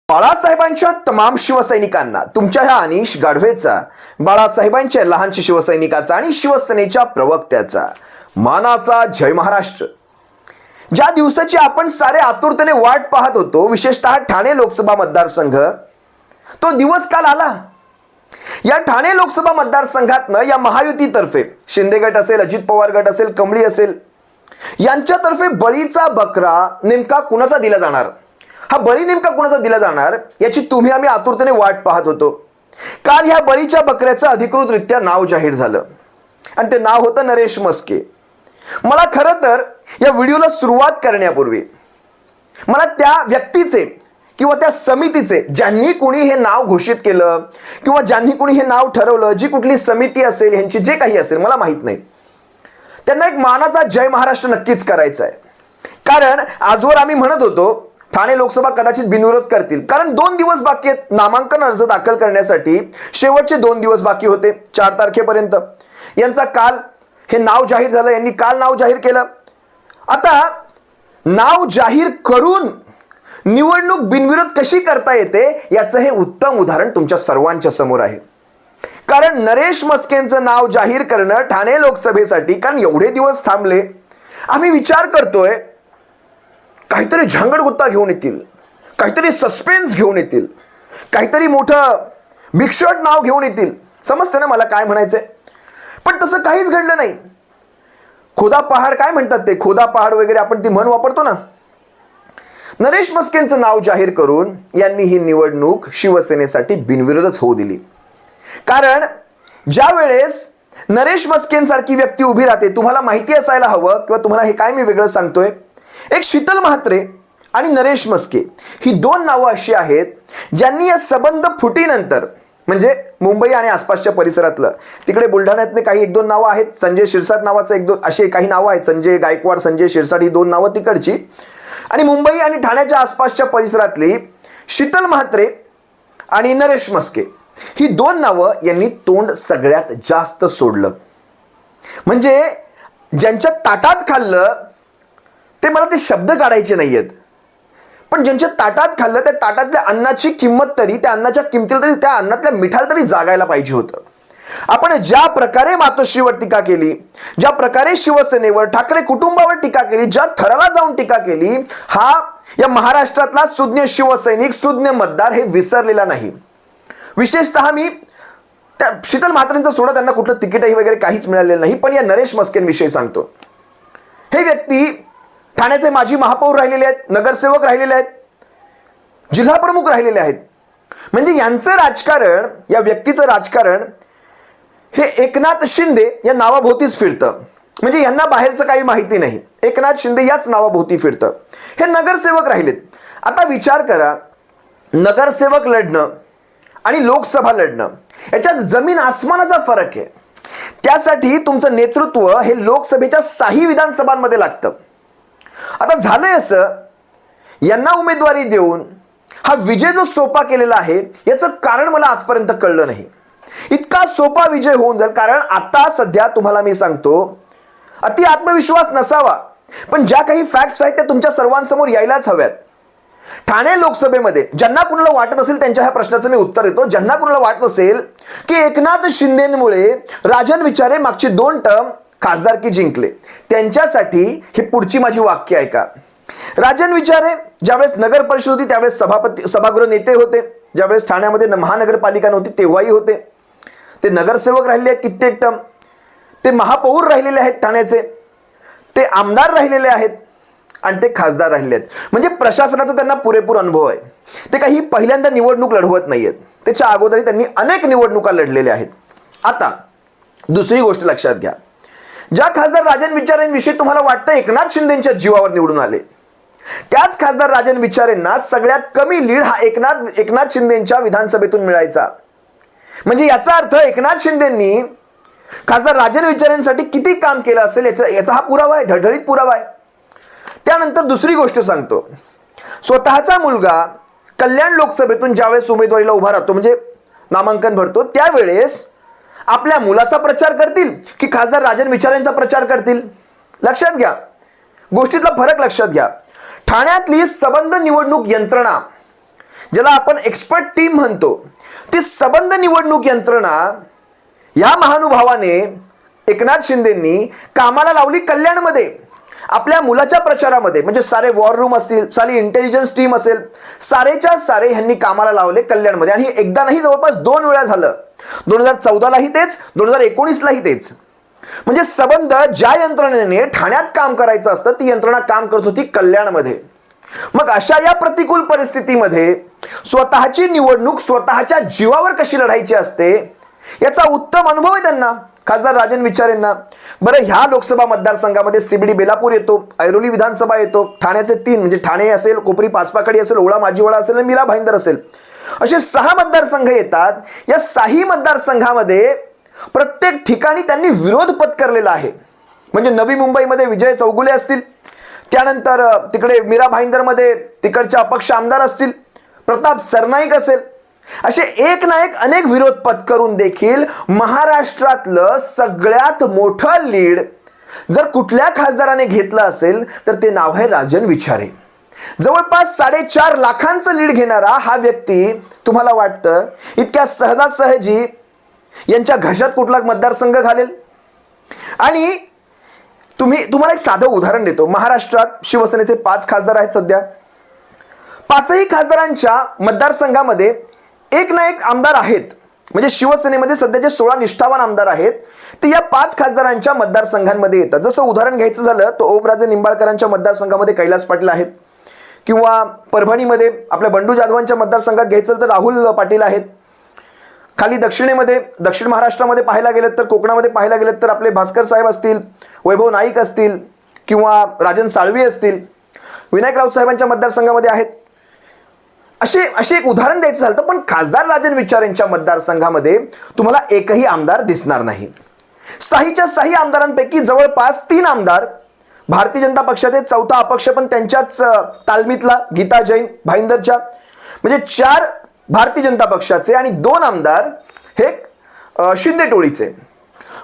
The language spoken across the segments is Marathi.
बाळासाहेबांच्या तमाम शिवसैनिकांना तुमच्या ह्या अनिश गाढवेचा, बाळासाहेबांच्या लहानशा शिवसैनिकाचा आणि शिवसेनेच्या प्रवक्त्याचा मानाचा जय महाराष्ट्र. ज्या दिवसाची आपण सारे आतुरतेने वाट पाहत होतो, विशेषतः ठाणे लोकसभा मतदारसंघ, तो दिवस काल आला. या ठाणे लोकसभा मतदारसंघातनं या महायुतीतर्फे शिंदे गट असेल, अजित पवार गट असेल, कमळी असेल, यांच्यातर्फे बळीचा बकरा नेमका कुणाचा दिला जाणार, हा बळी नेमका कुणाचा दिला जाणार याची तुम्ही आम्ही आतुरतेने वाट पाहत होतो. काल ह्या बळीच्या बकऱ्याचं अधिकृतरित्या नाव जाहीर झालं आणि ते नाव होतं नरेश म्हस्के. मला खरं तर या व्हिडिओला सुरुवात करण्यापूर्वी मला त्या व्यक्तीचे किंवा त्या समितीचे, ज्यांनी कोणी हे नाव घोषित केलं किंवा ज्यांनी कोणी हे नाव ठरवलं, जी कुठली समिती असेल, यांची जे काही असेल मला माहित नाही, त्यांना एक मानाचा जय महाराष्ट्र नक्कीच करायचा आहे. कारण आजवर आम्ही म्हणत होतो ठाणे लोकसभा कदाचित बिनविरोध करतील, कारण 2 दिवस बाकी आहेत नामांकन अर्ज दाखल करण्यासाठी. शेवटचे 2 दिवस बाकी होते 4 तारखेपर्यंत. यांचा काल हे नाव जाहीर झालं, यांनी काल नाव जाहीर केलं. आता नाव जाहीर करून निवडणूक बिनविरोध कशी करता येते याचं हे उत्तम उदाहरण तुमच्या सर्वांच्या समोर आहे. कारण नरेश म्हस्केंचं नाव जाहीर करणं ठाणे लोकसभेसाठी, कारण एवढे दिवस थांबले, आम्ही विचार करतोय काहीतरी झंगडगुत्ता घेऊन येतील, काहीतरी सस्पेन्स घेऊन येतील, काहीतरी मोठं बिगशॉट नाव घेऊन येतील. समजते ना मला काय म्हणायचंय? पण तसं काहीच घडलं नाही. खोदा पहाड काय म्हणतात ते, खोदा पहाड वगैरे आपण ती म्हण वापरतो ना. नरेश म्हस्केंचं नाव जाहीर करून यांनी ही निवडणूक शिवसेनेसाठी बिनविरोधच होऊ दिली. कारण ज्या वेळेस नरेश म्हस्केंसारखी व्यक्ती उभी राहते, तुम्हाला माहिती असायला हवं किंवा तुम्हाला हे काय मी वेगळं सांगतोय, एक शीतल म्हात्रे आणि नरेश म्हस्के ही 2 नावं अशी आहेत ज्यांनी या संबंध फुटीनंतर, म्हणजे मुंबई आणि आसपासच्या परिसरातलं, तिकडे बुलढाण्यातले काही 1-2 नावं आहेत, संजय शिरसाट नावाचं 1-2 असे काही नावं आहेत, संजय गायकवाड, संजय शिरसाट ही 2 नावं तिकडची, आणि मुंबई आणि ठाण्याच्या आसपासच्या परिसरातली शीतल म्हात्रे आणि नरेश म्हस्के ही 2 नावं यांनी तोंड सगळ्यात जास्त सोडलं. म्हणजे ज्यांच्या ताटात खाल्लं ते मला ते शब्द काढायचे नाहीयेत, पण ज्यांच्या ताटात खाल्लं त्या ताटातल्या अन्नाची किंमत तरी, त्या अन्नाच्या किमतीला तरी, त्या अन्नातल्या मिठाला तरी जागायला पाहिजे होतं. आपण ज्या प्रकारे मातोश्रीवर टीका केली, ज्या प्रकारे शिवसेनेवर, ठाकरे कुटुंबावर टीका केली, ज्या थराला जाऊन टीका केली, हा या महाराष्ट्रातला सुज्ञ शिवसैनिक, सुज्ञ मतदार हे विसरलेला नाही. विशेषतः मी त्या शीतल म्हात्रेंचं सोडा, त्यांना कुठलं तिकीटही वगैरे काहीच मिळालेलं नाही, पण या नरेश म्हस्केंविषयी सांगतो. हे व्यक्ती ठाण्याचे माजी महापौर राहिलेले आहेत, नगरसेवक राहिलेले आहेत, जिल्हा प्रमुख राहिलेले आहेत. म्हणजे यांचं राजकारण, या व्यक्तीचं राजकारण हे एकनाथ शिंदे या नावाभोवतीच फिरतं. म्हणजे यांना बाहेरचं काही माहिती नाही, एकनाथ शिंदे याच नावाभोवती फिरतं. हे नगरसेवक राहिलेत. आता विचार करा, नगरसेवक लढणं आणि लोकसभा लढणं याच्यात जमीन आसमानाचा फरक आहे. त्यासाठी तुमचं नेतृत्व हे लोकसभेच्या 6 विधानसभांमध्ये लागतं. आता झालंय असं, यांना उमेदवारी देऊन हा विजय जो सोपा केलेला आहे याचं कारण मला आजपर्यंत कळलं नाही. इतका सोपा विजय होऊन जाईल, कारण आता सध्या तुम्हाला मी सांगतो, अति आत्मविश्वास नसावा, पण ज्या काही फॅक्ट्स आहेत त्या तुमच्या सर्वांसमोर यायलाच हव्यात. ठाणे लोकसभेमध्ये ज्यांना कुणाला वाटत असेल त्यांच्या ह्या प्रश्नाचं मी उत्तर देतो, ज्यांना कुणाला वाटत असेल की एकनाथ शिंदेमुळे राजन विचारे मागची 2 टर्म खासदारकी जिंकले, त्यांच्यासाठी हे पुढची माझी वाक्य ऐका. राजन विचारे ज्यावेळेस नगर परिषद होती त्यावेळेस सभागृह नेते होते, ज्यावेळेस ठाण्यामध्ये महानगरपालिका नव्हती तेव्हाही होते. ते नगरसेवक राहिले आहेत कित्येक टर्म, ते महापौर राहिलेले आहेत ठाण्याचे, ते आमदार राहिलेले आहेत आणि ते खासदार राहिले आहेत. म्हणजे प्रशासनाचा त्यांना पुरेपूर अनुभव आहे. ते काही पहिल्यांदा निवडणूक लढवत नाहीयेत, त्याच्या अगोदरही त्यांनी अनेक निवडणुका लढलेल्या आहेत. आता दुसरी गोष्ट लक्षात घ्या, ज्या खासदार राजन विचारेंविषयी तुम्हाला वाटतं एकनाथ शिंदेच्या जीवावर निवडून आले, त्याच खासदार राजन विचारेंना सगळ्यात कमी लीड हा एकनाथ शिंदेच्या विधानसभेतून मिळायचा. म्हणजे याचा अर्थ एकनाथ शिंदेंनी खासदार राजन विचारेंसाठी किती काम केलं असेल याचा हा पुरावा आहे, ढळढळीत पुरावा आहे. त्यानंतर दुसरी गोष्ट सांगतो, स्वतःचा मुलगा कल्याण लोकसभेतून ज्यावेळेस उमेदवारीला उभा राहतो, म्हणजे नामांकन भरतो, त्यावेळेस आपल्या मुलाचा प्रचार करतील की खासदार राजन विचारेंचा प्रचार करतील? लक्षात घ्या, गोष्टीतला फरक लक्षात घ्या. ठाण्यातली संबंध निवडणूक यंत्रणा ज्याला आपण एक्सपर्ट टीम म्हणतो, ती सबंध निवडणूक यंत्रणा या महानुभावाने एकनाथ शिंदेंनी कामाला लावली कल्याणमध्ये. आपल्या मुलाच्या प्रचारामध्ये म्हणजे सारे वॉर रूम असतील, सारी इंटेलिजन्स टीम असेल, सारेच्या सारे ह्यांनी कामाला लावले कल्याणमध्ये. आणि एकदा नाही, जवळपास 2 वेळा झालं. 2014लाही तेच, 2019लाही तेच. म्हणजे सबंध ज्या यंत्रणेने ठाण्यात काम करायचं असतं ती यंत्रणा काम करत होती कल्याणमध्ये. मग अशा या प्रतिकूल परिस्थितीमध्ये स्वतःची निवडणूक स्वतःच्या जीवावर कशी लढायची असते याचा उत्तम अनुभव आहे त्यांना, खासदार राजन विचारेंना. बरं, ह्या लोकसभा मतदारसंघामध्ये सीबीडी बेलापूर येतो, ऐरोली विधानसभा येतो, ठाण्याचे 3 म्हणजे ठाणे असेल, कोपरी पाचपाकडी असेल, ओळा माजीवाडा असेल आणि मीरा भाईंदर असेल, असे 6 मतदारसंघ येतात. या 6ही मतदारसंघामध्ये प्रत्येक ठिकाणी त्यांनी विरोध पत्करलेला आहे. म्हणजे नवी मुंबईमध्ये विजय चौगुले असतील, त्यानंतर तिकडे मीरा भाईंदरमध्ये तिकडचे अपक्ष आमदार असतील, प्रताप सरनाईक असेल, असे एक ना एक अनेक विरोध पत्करून देखील महाराष्ट्रातलं सगळ्यात मोठं लीड जर कुठल्या खासदाराने घेतलं असेल तर ते नाव आहे राजन विचारे. जवळपास 4.5 लाखांचं लीड घेणारा हा व्यक्ती तुम्हाला वाटतं इतक्या सहजासहजी यांच्या घशात कुठला मतदारसंघ घालेल? आणि तुम्हाला एक साधं उदाहरण देतो. महाराष्ट्रात शिवसेनेचे 5 खासदार आहेत सध्या. 5ही खासदारांच्या मतदारसंघामध्ये एक ना एक आमदार आहेत. म्हणजे शिवसेनेमध्ये सध्याचे 16 निष्ठावान आमदार आहेत, ते या 5 खासदारांच्या मतदारसंघांमध्ये येतात. जसं उदाहरण घ्यायचं झालं तर ओमराजे निंबाळकरांच्या मतदारसंघामध्ये कैलास पाटील आहेत, किंवा परभणीमध्ये आपल्या बंडू जाधवांच्या मतदारसंघात घ्यायचं तर राहुल पाटील आहेत. खाली दक्षिणेमध्ये, दक्षिण महाराष्ट्रामध्ये पाहायला गेलं तर, कोकणामध्ये पाहायला गेलं तर आपले भास्कर साहेब असतील, वैभव नाईक असतील, किंवा राजन साळवी असतील, विनायक राऊत साहेबांच्या मतदारसंघामध्ये आहेत. असे एक उदाहरण द्यायचं झालं तर, पण खासदार राजन विचारेंच्या मतदारसंघामध्ये तुम्हाला एकही आमदार दिसणार नाही. 6च्या 6 आमदारांपैकी जवळपास 3 आमदार भारतीय जनता पक्षाचे, 4था अपक्ष पण त्यांच्याच तालमीतला गीता जैन भाईंदरच्या, म्हणजे 4 भारतीय जनता पक्षाचे आणि 2 आमदार हे शिंदे टोळीचे.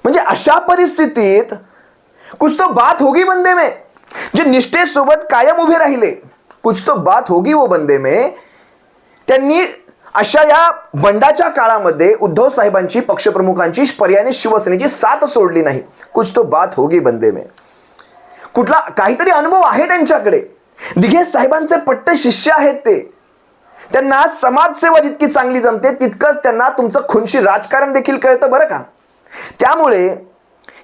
म्हणजे अशा परिस्थितीत कुछ तो बात होगी बंदे में, जे निष्ठेसोबत कायम उभे राहिले, कुछ तो बात होगी वो बंदे में, त्यांनी अशा या बंडाच्या काळामध्ये उद्धव साहेबांची, पक्षप्रमुखांची, पर्यायाने शिवसेनेची साथ सोडली नाही. कुछ तो बात होगी बंदे में. कुठला काहीतरी अनुभव आहे त्यांच्याकडे. दिघे साहेबांचे पट्टे शिष्य आहेत ते. त्यांना समाजसेवा जितकी चांगली जमते तितकंच त्यांना तुमचं खुनशी राजकारण देखील कळतं बरं का. त्यामुळे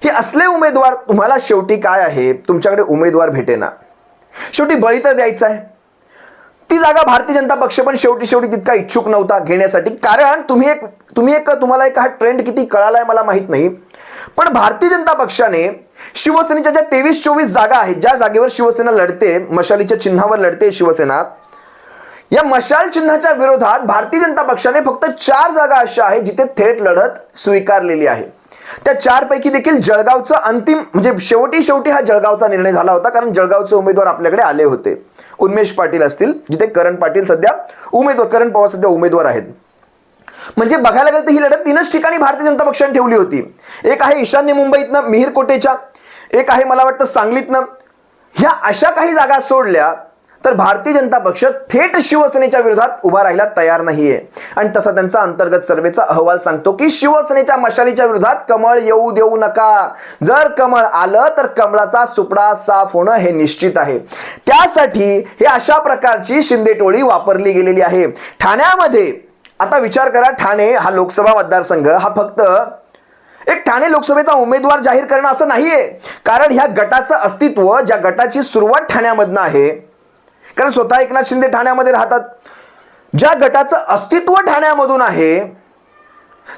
हे असले उमेदवार तुम्हाला शेवटी काय आहे, तुमच्याकडे उमेदवार भेटेना, शेवटी बळी तर द्यायचा आहे. ती जागा भारतीय जनता पक्ष पण शेवटी तितका इच्छुक नव्हता घेण्यासाठी. कारण तुम्हाला एक हा ट्रेंड किती कळालाय मला माहित नाही, पण भारतीय जनता पक्षाने शिवसेनेच्या ज्या 23-24 जागा आहेत, ज्या जागेवर शिवसेना लढते, मशालीच्या चिन्हावर लढते शिवसेना, या मशाल चिन्हाच्या विरोधात भारतीय जनता पक्षाने फक्त 4 जागा अशा आहेत जिथे थेट लढत स्वीकारलेली आहे. त्या 4 पैकी देखील जळगावचं अंतिम म्हणजे शेवटी हा जळगावचा निर्णय झाला होता, कारण जळगावचे उमेदवार आपल्याकडे आले होते. उन्मेष पाटील असतील, जिथे करण पवार सध्या उमेदवार आहेत. म्हणजे बघायला गेलं तर ही लढत 3च ठिकाणी भारतीय जनता पक्षाने ठेवली होती. एक आहे ईशान्य मुंबईतनं मिहीर कोटेच्या, एक आहे मला वाटतं सांगलीतनं. ह्या अशा काही जागा सोडल्या तर भारतीय जनता पक्ष थेट शिवसेनेच्या विरोधात उभा राहायला तयार नाहीये. आणि तसा त्यांचा अंतर्गत सर्वेचा अहवाल सांगतो की शिवसेनेच्या मशालीच्या विरोधात कमळ येऊ देऊ नका. जर कमळ आलं तर कमळाचा सुपडा साफ होणं हे निश्चित आहे. त्यासाठी हे अशा प्रकारची शिंदे टोळी वापरली गेलेली आहे. ठाण्यामध्ये आता विचार करा, ठाणे हा लोकसभा मतदारसंघ हा फक्त एक ठाणे लोकसभेचा उमेदवार जाहीर करणं असं नाहीये. कारण ह्या गटाचं अस्तित्व, ज्या गटाची सुरुवात ठाण्यामधनं आहे, कारण स्वतः एकनाथ शिंदे ठाण्यामध्ये राहतात, ज्या गटाचं अस्तित्व ठाण्यामधून आहे,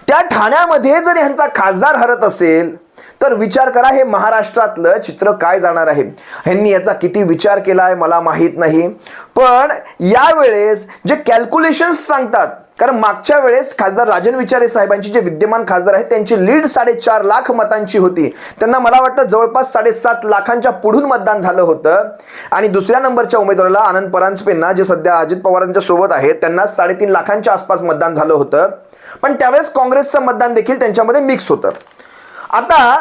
त्या ठाण्यामध्ये जर ह्यांचा खासदार हरत असेल तर विचार करा हे महाराष्ट्रातलं चित्र काय जाणार आहे. ह्यांनी याचा किती विचार केलाय मला माहित नाही, पण यावेळेस जे कॅल्क्युलेशन्स सांगतात, कारण मागच्या वेळेस खासदार राजन विचारे साहेबांची जे विद्यमान खासदार आहेत त्यांची लीड 4.5 लाख मतांची होती. त्यांना मला वाटतं जवळपास 7.5 लाखांच्या पुढून मतदान झालं होतं. आणि दुसऱ्या नंबरच्या उमेदवाराला आनंद परांजपेंना, जे सध्या अजित पवारांच्या सोबत आहेत, त्यांना 3.5 लाखांच्या आसपास मतदान झालं होतं. पण त्यावेळेस काँग्रेसचं मतदान देखील त्यांच्यामध्ये मिक्स होतं. आता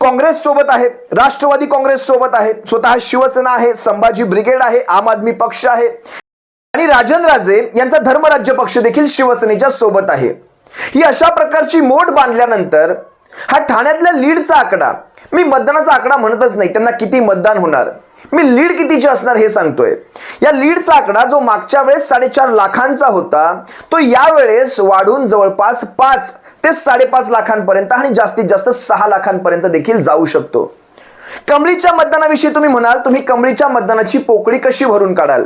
काँग्रेस सोबत आहे, राष्ट्रवादी काँग्रेस सोबत आहे, स्वतः शिवसेना आहे, संभाजी ब्रिगेड आहे, आम आदमी पक्ष आहे, आणि राजनराजे यांचा धर्मराज्य पक्ष देखील शिवसेनेच्या सोबत आहे. ही अशा प्रकारची मोठ बांधल्यानंतर हा ठाण्यातल्या लीडचा आकडा, मी मतदानाचा आकडा म्हणतच नाही, त्यांना किती मतदान होणार, मी लीड कितीची असणार हे सांगतोय. या लीडचा आकडा जो मागच्या वेळेस 4.5 लाखांचा होता तो यावेळेस वाढून जवळपास 5 ते 5.5 लाखांपर्यंत आणि जास्तीत जास्त 6 लाखांपर्यंत देखील जाऊ शकतो. कमळीच्या मतदानाविषयी तुम्ही म्हणाल, तुम्ही कमळीच्या मतदानाची पोकळी कशी भरून काढाल,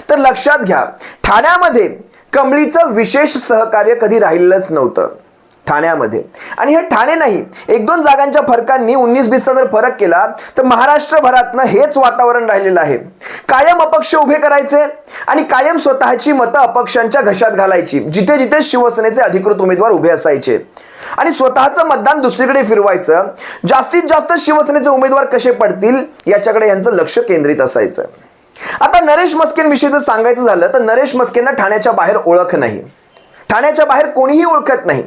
तर लक्षात घ्या, ठाण्यामध्ये कमळीचं विशेष सहकार्य कधी राहिलंच नव्हतं ठाण्यामध्ये. आणि हे ठाणे नाही, 1-2 जागांच्या फरकांनी 19-20चा जर फरक केला तर महाराष्ट्रभरातनं हेच वातावरण राहिलेलं आहे. कायम अपक्ष उभे करायचे आणि कायम स्वतःची मतं अपक्षांच्या घशात घालायची, जिथे जिथे शिवसेनेचे अधिकृत उमेदवार उभे असायचे, आणि स्वतःचं मतदान दुसरीकडे फिरवायचं. जास्तीत जास्त शिवसेनेचे उमेदवार कसे पडतील याच्याकडे यांचं लक्ष केंद्रित असायचं. आता नरेश मस्केंविषयी जर सांगायचं झालं तर नरेश मस्केंना ठाण्याच्या बाहेर ओळख नाही, ठाण्याच्या बाहेर कोणीही ओळखत नाही.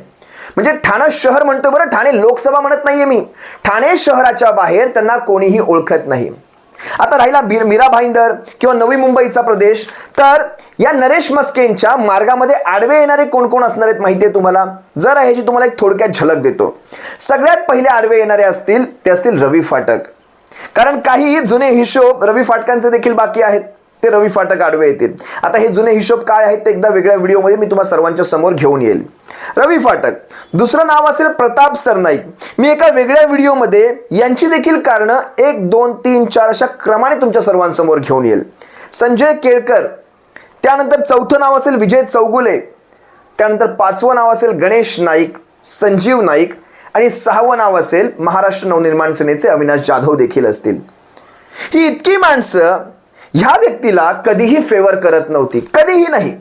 म्हणजे ठाणे शहर म्हणतो बरं, ठाणे लोकसभा म्हणत नाहीये मी, ठाणे शहराच्या बाहेर त्यांना कोणीही ओळखत नाही. आता राहिला मीरा भाईंदर किंवा नवी मुंबईचा प्रदेश, तर या नरेश मस्केंच्या मार्गामध्ये आडवे येणारे कोण कोण असणार आहेत माहिती आहे तुम्हाला? जर ह्याची तुम्हाला एक थोडक्यात झलक देतो. सगळ्यात पहिले आडवे येणारे असतील ते असतील रवी फाटक, कारण काही जुने हिशोब रवी फाटकांचे देखील बाकी आहेत, ते रवी फाटक आडवे येतील. आता हे जुने हिशोब काय आहेत ते एकदा वेगळ्या व्हिडिओमध्ये मी तुम्हाला सर्वांच्या समोर घेऊन येईल. रवी फाटक. दुसरं नाव असेल प्रताप सरनाईक, मी एका वेगळ्या व्हिडिओमध्ये यांची देखील कारणं 1, 2, 3, 4 अशा क्रमाने तुमच्या सर्वांसमोर घेऊन येईल. संजय केळकर, त्यानंतर चौथं नाव असेल विजय चौगुले, त्यानंतर 5वं नाव असेल गणेश नाईक, संजीव नाईक, आणि 6वं नाव असेल महाराष्ट्र नवनिर्माण सेनेचे अविनाश जाधव देखील असतील. ही इतकी माणसं ह्या व्यक्तीला कधीही फेवर करत नव्हती, कधीही नाही.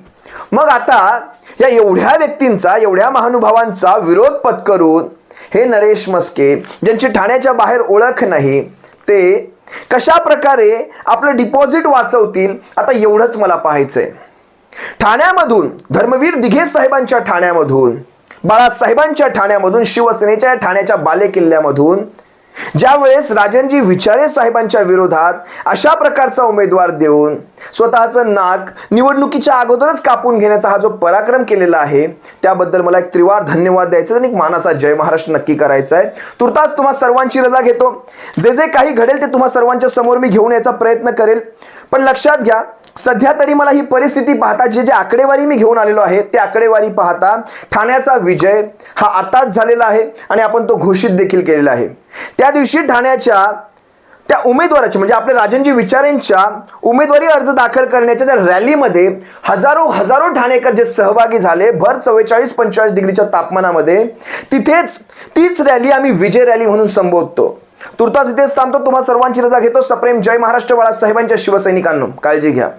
मग आता या एवढ्या व्यक्तींचा, एवढ्या महानुभावांचा विरोध पत्करून हे नरेश मस्के, ज्यांची ठाण्याच्या बाहेर ओळख नाही, ते कशा प्रकारे आपलं डिपॉझिट वाचवतील, आता एवढंच मला पाहायचंय. ठाण्यामधून धर्मवीर दिघे साहेबांच्या ठाण्यामधून, बाळासाहेबांच्या ठाण्यामधून, शिवसेनेच्या ठाण्याच्या बालेकिल्ल्यामधून ज्यावेळेस राजनजी विचारे साहेबांच्या विरोधात अशा प्रकारचा उमेदवार देऊन स्वतःचं नाक निवडणुकीच्या अगोदरच कापून घेण्याचा हा जो पराक्रम केलेला आहे, त्याबद्दल मला एक त्रिवार धन्यवाद द्यायचा आणि एक मानाचा जय महाराष्ट्र नक्की करायचा आहे. तुर्तास तुम्हा सर्वांची रजा घेतो. जे जे काही घडेल ते तुम्हा सर्वांच्या समोर मी घेऊन यायचा प्रयत्न करेल. पण लक्षात घ्या, सध्या तरी मला ही परिस्थिती पाहता, जे आकडेवारी मी घेऊन आलेलो आहे ते आकडेवारी पाहता ठाण्याचा विजय हा आताच झालेला आहे आणि आपण तो घोषित देखील केलेला आहे. त्या दिवशी ठाण्याच्या त्या उमेदवाराचे, म्हणजे आपल्या राजनजी विचारेंच्या उमेदवारी अर्ज दाखल करण्याच्या त्या रॅलीमध्ये हजारो ठाणेकर जे सहभागी झाले, भर 44-45 डिग्रीच्या तापमानामध्ये, तिथेच तीच रॅली आम्ही विजय रॅली म्हणून संबोधतो. तुर्तास इथेच थांबतो. तुम्हा सर्वांची रजा घेतो. सप्रेम जय महाराष्ट्र. बाळासाहेबांच्या शिवसैनिकांनो, काळजी घ्या.